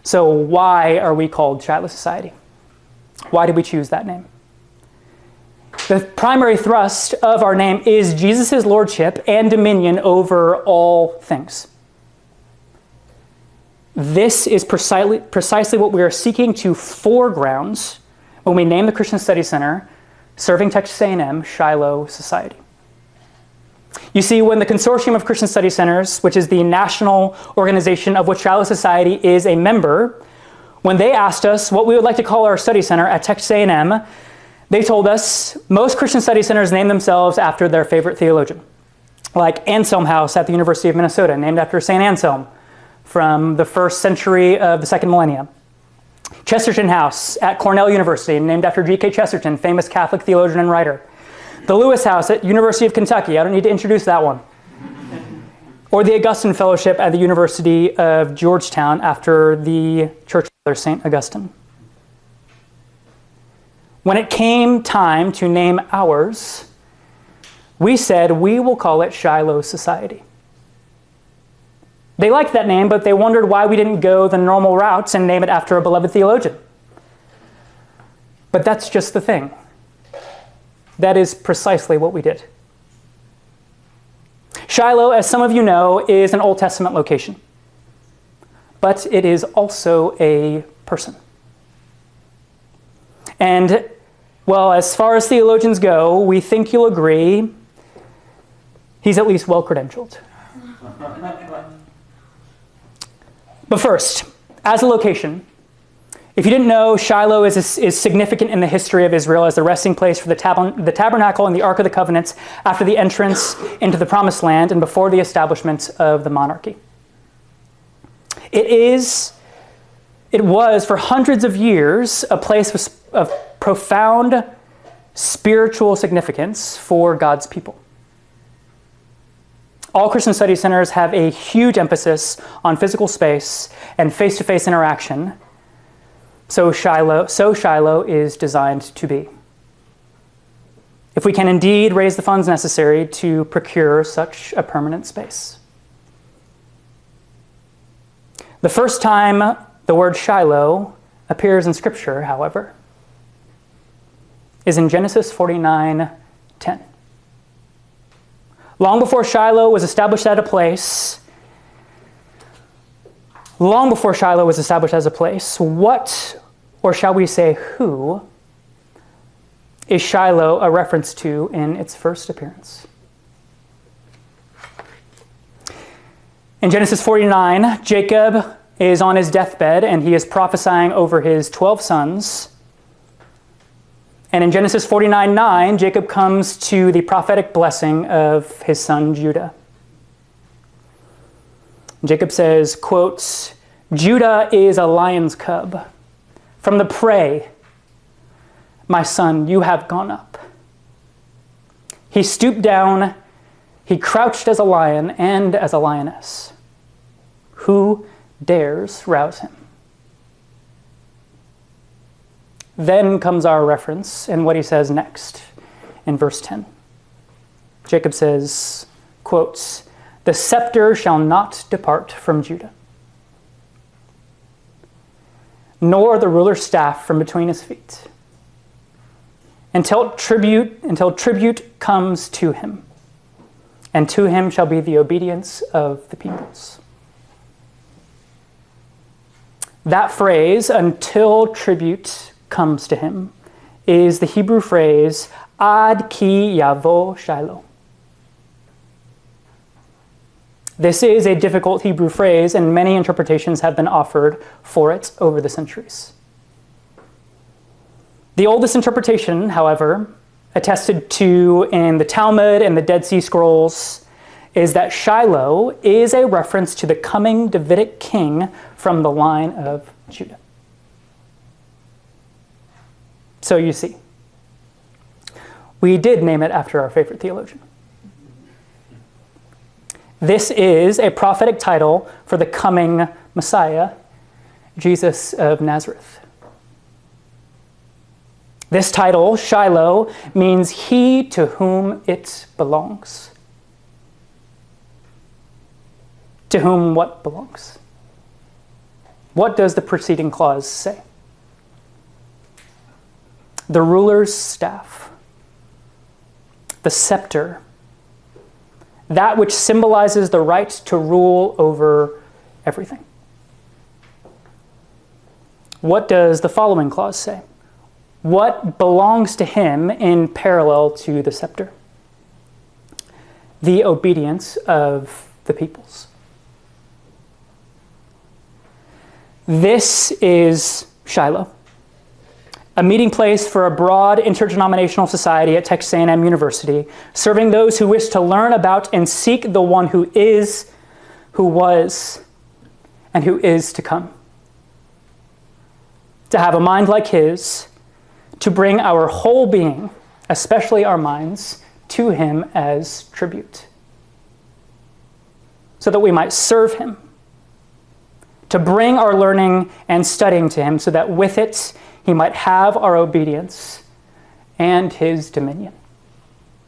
So why are we called Shiloh Society? Why did we choose that name? The primary thrust of our name is Jesus' lordship and dominion over all things. This is precisely what we are seeking to foreground when we name the Christian Study Center, serving Texas A&M, Shiloh Society. You see, when the Consortium of Christian Study Centers, which is the national organization of which Shiloh Society is a member, when they asked us what we would like to call our study center at Texas A&M, they told us most Christian study centers name themselves after their favorite theologian, like Anselm House at the University of Minnesota, named after St. Anselm from the 1st century of the 2nd millennium. Chesterton House at Cornell University, named after G.K. Chesterton, famous Catholic theologian and writer. The Lewis House at University of Kentucky, I don't need to introduce that one. Or the Augustine Fellowship at the University of Georgetown after the Church of St. Augustine. When it came time to name ours, we said we will call it Shiloh Society. They liked that name, but they wondered why we didn't go the normal routes and name it after a beloved theologian. But that's just the thing. That is precisely what we did. Shiloh, as some of you know, is an Old Testament location. But it is also a person. And, well, as far as theologians go, we think you'll agree he's at least well-credentialed. But first, as a location, if you didn't know, Shiloh is significant in the history of Israel as the resting place for the tabernacle and the Ark of the Covenant after the entrance into the Promised Land and before the establishment of the monarchy. It was for hundreds of years a place of profound spiritual significance for God's people. All Christian study centers have a huge emphasis on physical space and face-to-face interaction. So Shiloh is designed to be. If we can indeed raise the funds necessary to procure such a permanent space. The first time the word Shiloh appears in Scripture, however, is in Genesis 49:10. Long before Shiloh was established as a place, what, or shall we say who, is Shiloh a reference to in its first appearance? In Genesis 49, Jacob is on his deathbed and he is prophesying over his 12 sons. And in Genesis 49:9, Jacob comes to the prophetic blessing of his son Judah. Jacob says, quotes, "Judah is a lion's cub. From the prey, my son, you have gone up. He stooped down, he crouched as a lion and as a lioness. Who dares rouse him?" Then comes our reference in what he says next in verse 10. Jacob says, quotes, "The scepter shall not depart from Judah, nor the ruler's staff from between his feet, until tribute comes to him, and to him shall be the obedience of the peoples." That phrase, "until tribute comes to him," is the Hebrew phrase ad ki yavo Shiloh. This is a difficult Hebrew phrase, and many interpretations have been offered for it over the centuries. The oldest interpretation, however, attested to in the Talmud and the Dead Sea Scrolls, is that Shiloh is a reference to the coming Davidic king from the line of Judah. So you see, we did name it after our favorite theologian. This is a prophetic title for the coming Messiah, Jesus of Nazareth. This title, Shiloh, means he to whom it belongs. To whom what belongs? What does the preceding clause say? The ruler's staff, the scepter, that which symbolizes the right to rule over everything. What does the following clause say? What belongs to him in parallel to the scepter? The obedience of the peoples. This is Shiloh, a meeting place for a broad interdenominational society at Texas A&M University, serving those who wish to learn about and seek the one who is, who was, and who is to come. To have a mind like his, to bring our whole being, especially our minds, to him as tribute, so that we might serve him, to bring our learning and studying to him, so that with it he might have our obedience and his dominion.